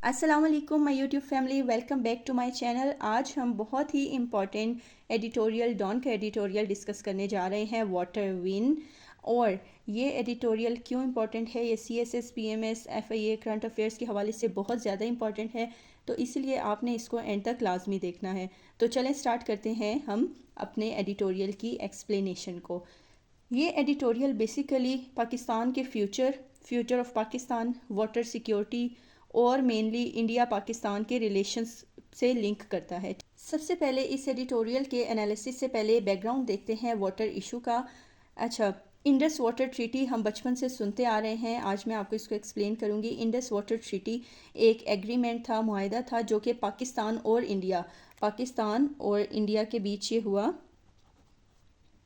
السلام علیکم my YouTube family, welcome back to my channel. آج ہم بہت ہی امپورٹنٹ ایڈیٹوریل ڈان کا ایڈیٹوریل ڈسکس کرنے جا رہے ہیں، واٹر ون۔ اور یہ ایڈیٹوریل کیوں امپورٹنٹ ہے؟ یہ C S S, P M S, F I A, current affairs کے حوالے سے بہت زیادہ امپورٹنٹ ہے، تو اس لیے آپ نے اس کو اینڈ تک لازمی دیکھنا ہے۔ تو چلیں سٹارٹ کرتے ہیں ہم اپنے ایڈیٹوریل کی ایکسپلینیشن کو۔ یہ ایڈیٹوریل بیسیکلی پاکستان کے future of Pakistan, water security اور مینلی انڈیا پاکستان کے ریلیشنز سے لنک کرتا ہے۔ سب سے پہلے اس ایڈیٹوریل کے انالیسس سے پہلے بیک گراؤنڈ دیکھتے ہیں واٹر ایشو کا۔ اچھا، انڈس واٹر ٹریٹی ہم بچپن سے سنتے آ رہے ہیں، آج میں آپ کو اس کو ایکسپلین کروں گی۔ انڈس واٹر ٹریٹی ایک ایگریمنٹ تھا، معاہدہ تھا، جو کہ پاکستان اور انڈیا کے بیچ یہ ہوا،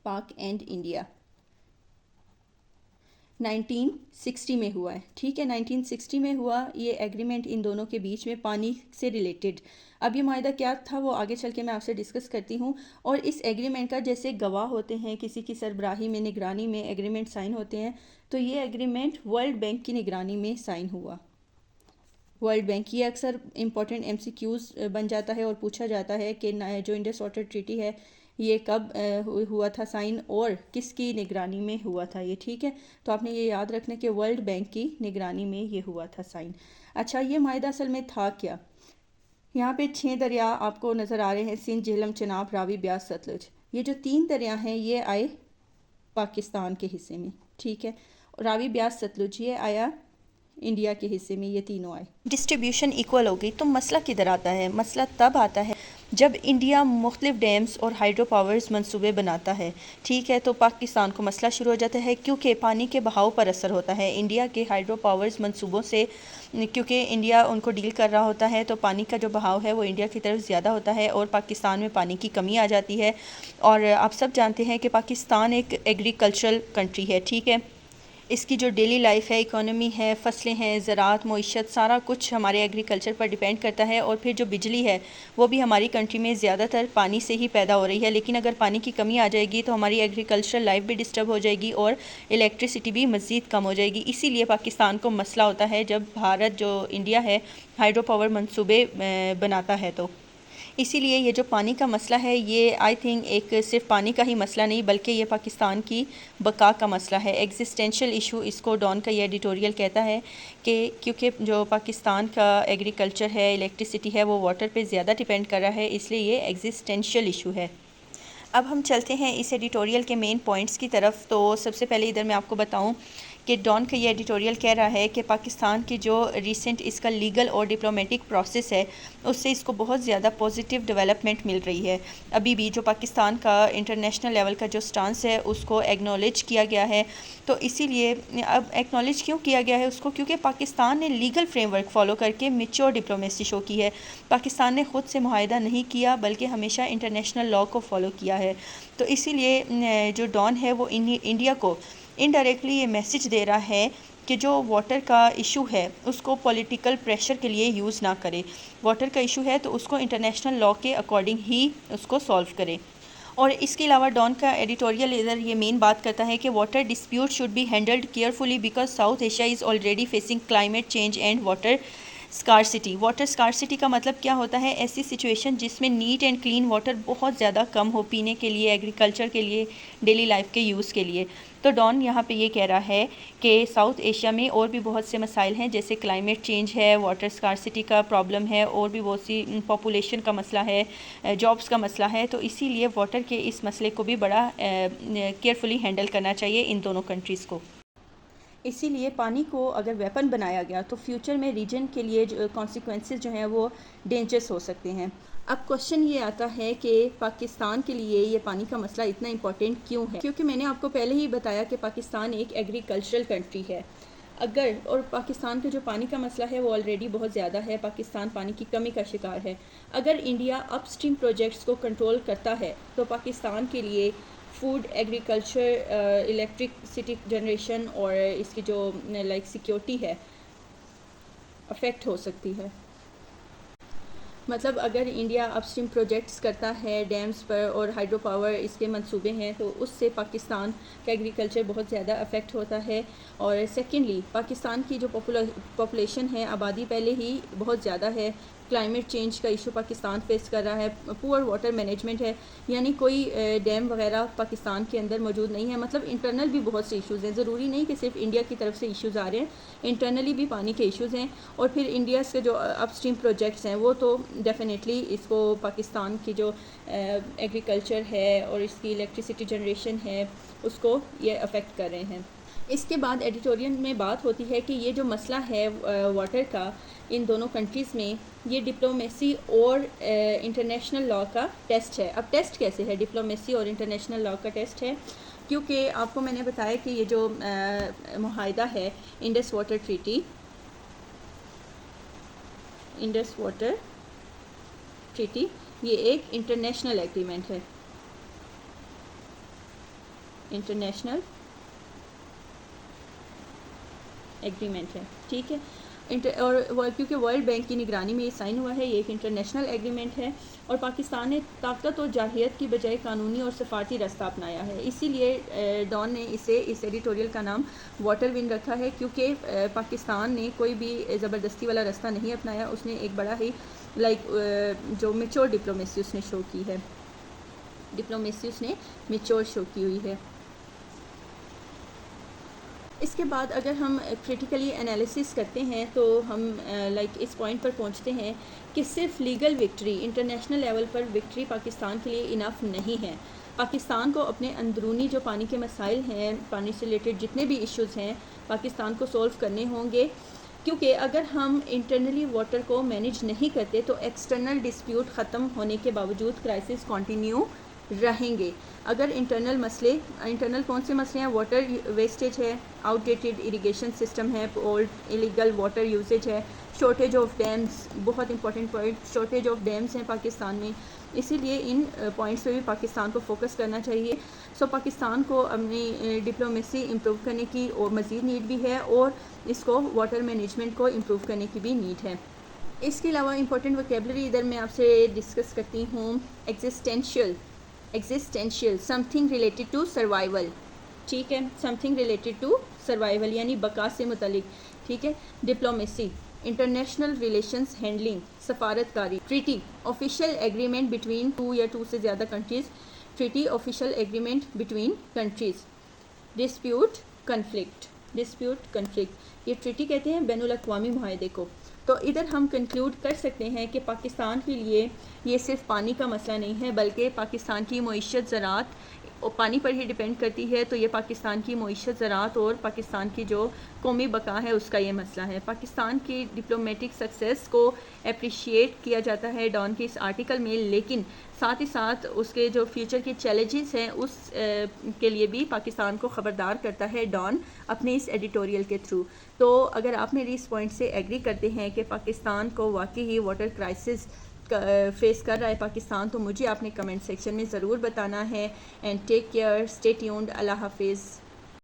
پاک اینڈ انڈیا، 1960 میں ہوا ہے۔ ٹھیک ہے، 1960 میں ہوا یہ ایگریمنٹ ان دونوں کے بیچ میں، پانی سے ریلیٹڈ۔ اب یہ معاہدہ کیا تھا وہ آگے چل کے میں آپ سے ڈسکس کرتی ہوں۔ اور اس ایگریمنٹ کا جیسے گواہ ہوتے ہیں، کسی کی سربراہی میں، نگرانی میں ایگریمنٹ سائن ہوتے ہیں، تو یہ ایگریمنٹ ورلڈ بینک کی نگرانی میں سائن ہوا۔ ورلڈ بینک، یہ اکثر امپورٹنٹ ایم سی کیوز بن جاتا ہے اور پوچھا جاتا ہے کہ جو انڈس واٹر ٹریٹی ہے یہ کب ہوا تھا سائن اور کس کی نگرانی میں ہوا تھا یہ۔ ٹھیک ہے، تو آپ نے یہ یاد رکھنا کہ ورلڈ بینک کی نگرانی میں یہ ہوا تھا سائن۔ اچھا، یہ معاہدہ اصل میں تھا کیا؟ یہاں پہ 6 دریا آپ کو نظر آ رہے ہیں، سندھ، جہلم، چناب، راوی، بیاس، ستلج۔ یہ جو 3 دریا ہیں یہ آئے پاکستان کے حصے میں۔ ٹھیک ہے، راوی، بیاس، ستلج یہ آیا انڈیا کے حصے میں، یہ تینوں آئے۔ ڈسٹریبیوشن ایکول ہو گئی، تو مسئلہ کدھر آتا ہے؟ مسئلہ تب آتا ہے جب انڈیا مختلف ڈیمز اور ہائیڈرو پاورز منصوبے بناتا ہے۔ ٹھیک ہے، تو پاکستان کو مسئلہ شروع ہو جاتا ہے، کیونکہ پانی کے بہاؤ پر اثر ہوتا ہے انڈیا کے ہائیڈرو پاورز منصوبوں سے، کیونکہ انڈیا ان کو ڈیل کر رہا ہوتا ہے، تو پانی کا جو بہاؤ ہے وہ انڈیا کی طرف زیادہ ہوتا ہے اور پاکستان میں پانی کی کمی آ جاتی ہے۔ اور آپ سب جانتے ہیں کہ پاکستان ایک ایگریکلچرل کنٹری ہے۔ ٹھیک ہے، اس کی جو ڈیلی لائف ہے، اکانومی ہے، فصلیں ہیں، زراعت، معیشت، سارا کچھ ہمارے ایگریکلچر پر ڈیپینڈ کرتا ہے۔ اور پھر جو بجلی ہے وہ بھی ہماری کنٹری میں زیادہ تر پانی سے ہی پیدا ہو رہی ہے، لیکن اگر پانی کی کمی آ جائے گی تو ہماری ایگریکلچرل لائف بھی ڈسٹرب ہو جائے گی اور الیکٹریسٹی بھی مزید کم ہو جائے گی۔ اسی لیے پاکستان کو مسئلہ ہوتا ہے جب بھارت، جو انڈیا ہے، ہائیڈرو پاور منصوبے بناتا ہے۔ تو اسی لیے یہ جو پانی کا مسئلہ ہے یہ آئی تھنک ایک صرف پانی کا ہی مسئلہ نہیں بلکہ یہ پاکستان کی بقا کا مسئلہ ہے، ایگزسٹینشیل ایشو اس کو ڈان کا یہ ایڈیٹوریل کہتا ہے، کہ کیونکہ جو پاکستان کا ایگریکلچر ہے، الیکٹریسٹی ہے، وہ واٹر پہ زیادہ ڈیپینڈ کر رہا ہے، اس لیے یہ ایگزسٹینشیل ایشو ہے۔ اب ہم چلتے ہیں اس ایڈیٹوریل کے مین پوائنٹس کی طرف۔ تو سب سے پہلے ادھر میں آپ کو بتاؤں کہ ڈان کا یہ ایڈیٹوریل کہہ رہا ہے کہ پاکستان کی جو ریسنٹ اس کا لیگل اور ڈپلومیٹک پروسیس ہے اس سے اس کو بہت زیادہ پازیٹیو ڈیولپمنٹ مل رہی ہے۔ ابھی بھی جو پاکستان کا انٹرنیشنل لیول کا جو سٹانس ہے اس کو ایگنالج کیا گیا ہے، تو اسی لیے اب ایگنالج کیوں کیا گیا ہے اس کو؟ کیونکہ پاکستان نے لیگل فریم ورک فالو کر کے میچور ڈپلومیسی شو کی ہے۔ پاکستان نے خود سے معاہدہ نہیں کیا بلکہ ہمیشہ انٹرنیشنل لاء کو فالو کیا ہے۔ تو اسی لیے جو ڈان ہے وہ انڈیا کو انڈائریکٹلی یہ میسج دے رہا ہے کہ جو واٹر کا ایشو ہے اس کو پولیٹیکل پریشر کے لیے یوز نہ کرے۔ واٹر کا ایشو ہے تو اس کو انٹرنیشنل لاء کے اکارڈنگ ہی اس کو سالو کرے۔ اور اس کے علاوہ ڈان کا ایڈیٹوریل ادھر یہ مین بات کرتا ہے کہ water dispute should be handled carefully because South Asia is already facing climate change and water scarcity. Water scarcity کا مطلب کیا ہوتا ہے؟ ایسی سچویشن جس میں نیٹ اینڈ کلین واٹر بہت زیادہ کم ہو، پینے کے لیے، ایگریکلچر کے لیے، ڈیلی لائف کے یوز کے لیے۔ تو ڈان یہاں پہ یہ کہہ رہا ہے کہ ساؤتھ ایشیا میں اور بھی بہت سے مسائل ہیں، جیسے کلائمیٹ چینج ہے، واٹر اسکارسٹی کا پرابلم ہے، اور بھی بہت سی پاپولیشن کا مسئلہ ہے، جابس کا مسئلہ ہے۔ تو اسی لیے واٹر کے اس مسئلے کو بھی بڑا کیئرفلی ہینڈل کرنا چاہیے ان دونوں کنٹریز کو۔ اسی لیے پانی کو اگر ویپن بنایا گیا تو فیوچر میں ریجن کے لیے جو کانسیکوینسز جو ہیں وہ ڈینجرس ہو سکتے ہیں۔ اب کوشچن یہ آتا ہے کہ پاکستان کے لیے یہ پانی کا مسئلہ اتنا امپورٹنٹ کیوں ہے؟ کیونکہ میں نے آپ کو پہلے ہی بتایا کہ پاکستان ایک ایگریکلچرل کنٹری ہے۔ اور پاکستان کا جو پانی کا مسئلہ ہے وہ آلریڈی بہت زیادہ ہے، پاکستان پانی کی کمی کا شکار ہے۔ اگر انڈیا اپ اسٹریم پروجیکٹس کو کنٹرول کرتا ہے تو پاکستان کے لیے فوڈ، ایگریکلچر، الیکٹرکسٹی جنریشن اور اس کی جو سیکیورٹی ہے افیکٹ ہو سکتی ہے۔ مطلب اگر انڈیا اپ اسٹریم پروجیکٹس کرتا ہے ڈیمز پر اور ہائیڈرو پاور اس کے منصوبے ہیں تو اس سے پاکستان کا ایگریکلچر بہت زیادہ افیکٹ ہوتا ہے. اور سیکنڈلی پاکستان کی جو پاپولیشن ہے, آبادی پہلے ہی بہت زیادہ ہے, کلائمیٹ چینج کا ایشو پاکستان فیس کر رہا ہے, پور واٹر مینجمنٹ ہے, یعنی کوئی ڈیم وغیرہ پاکستان کے اندر موجود نہیں ہے. مطلب انٹرنل بھی بہت سے ایشوز ہیں, ضروری نہیں کہ صرف انڈیا کی طرف سے ایشوز آ رہے ہیں, انٹرنلی بھی پانی کے ایشوز ہیں. اور پھر انڈیا کے جو اپ اسٹریم پروجیکٹس ہیں وہ تو ڈیفینیٹلی اس کو پاکستان کی جو ایگریکلچر ہے اور اس کی الیکٹریسٹی جنریشن ہے اس کو یہ افیکٹ کر رہے ہیں. اس کے بعد ایڈیٹورین میں بات ہوتی ہے کہ یہ جو مسئلہ ہے واٹر کا ان دونوں کنٹریز میں, یہ ڈپلومیسی اور انٹرنیشنل لاء کا ٹیسٹ ہے. اب ٹیسٹ کیسے ہے؟ ڈپلومیسی اور انٹرنیشنل لاء کا ٹیسٹ ہے کیونکہ آپ کو میں نے بتایا کہ یہ جو معاہدہ ہے Indus water treaty, Indus water treaty, یہ ایک انٹرنیشنل ایگریمنٹ ہے, انٹرنیشنل ایگریمنٹ ہے, ٹھیک ہے. اور کیونکہ ورلڈ بینک کی نگرانی میں یہ سائن ہوا ہے, یہ ایک انٹرنیشنل ایگریمنٹ ہے اور پاکستان نے طاقت اور جارحیت کی بجائے قانونی اور سفارتی راستہ اپنایا ہے. اسی لیے ڈان نے اسے اس ایڈیٹوریل کا نام واٹر ون رکھا ہے کیونکہ پاکستان نے کوئی بھی زبردستی والا راستہ نہیں اپنایا, اس نے ایک بڑا ہی جو میچور ڈپلومیسی اس نے شو کی ہے, ڈپلومیسی اس نے میچور شو کی ہوئی ہے. اس کے بعد اگر ہم کریٹیکلی انالیسس کرتے ہیں تو ہم اس پوائنٹ پر پہنچتے ہیں کہ صرف لیگل وکٹری, انٹرنیشنل لیول پر وکٹری پاکستان کے لیے انف نہیں ہے. پاکستان کو اپنے اندرونی جو پانی کے مسائل ہیں, پانی سے ریلیٹڈ جتنے بھی ایشوز ہیں پاکستان کو سولو کرنے ہوں گے, کیونکہ اگر ہم انٹرنلی واٹر کو مینیج نہیں کرتے تو ایکسٹرنل ڈسپیوٹ ختم ہونے کے باوجود کرائسس کنٹینیو رہیں گے. اگر انٹرنل کون سے مسئلے ہیں؟ واٹر ویسٹیج ہے, آؤٹ ڈیٹڈ اریگیشن سسٹم ہے, اولڈ ایلیگل واٹر یوزیج ہے, شارٹیج آف ڈیمز, بہت important point, shortage of dams ہیں پاکستان میں. اسی لیے ان پوائنٹس پہ بھی پاکستان کو فوکس کرنا چاہیے. سو پاکستان کو اپنی ڈپلومیسی امپروو کرنے کی اور مزید نیڈ بھی ہے اور اس کو واٹر مینجمنٹ کو امپروو کرنے کی بھی نیڈ ہے. اس کے علاوہ امپورٹنٹ ووکیبلری ادھر میں آپ سے ڈسکس کرتی ہوں. Existential something related to survival, ٹھیک ہے, something related to survival یعنی بقا سے متعلق, ٹھیک ہے. ڈپلومیسی, انٹرنیشنل ریلیشنز ہینڈلنگ, سفارت کاری. Treaty, official agreement between two یا ٹو سے زیادہ countries, treaty official agreement between countries. Dispute conflict, یہ ٹریٹی کہتے ہیں بین الاقوامی معاہدے کو. تو ادھر ہم کنکلوڈ کر سکتے ہیں کہ پاکستان کے لیے یہ صرف پانی کا مسئلہ نہیں ہے بلکہ پاکستان کی معیشت زراعت پانی پر ہی ڈیپینڈ کرتی ہے. تو یہ پاکستان کی معیشت زراعت اور پاکستان کی جو قومی بقا ہے اس کا یہ مسئلہ ہے. پاکستان کی ڈپلومیٹک سکسیس کو اپریشیٹ کیا جاتا ہے ڈان کے اس آرٹیکل میں, لیکن ساتھ ہی ساتھ اس کے جو فیوچر کے چیلنجز ہیں اس کے لیے بھی پاکستان کو خبردار کرتا ہے ڈان اپنے اس ایڈیٹوریل کے تھرو. تو اگر آپ میری اس پوائنٹ سے ایگری کرتے ہیں کہ پاکستان کو واقعی ہی واٹر کرائسس فیس کر رہا ہے پاکستان, تو مجھے آپ نے کمنٹ سیکشن میں ضرور بتانا ہے. And take care, stay tuned, اللہ حافظ.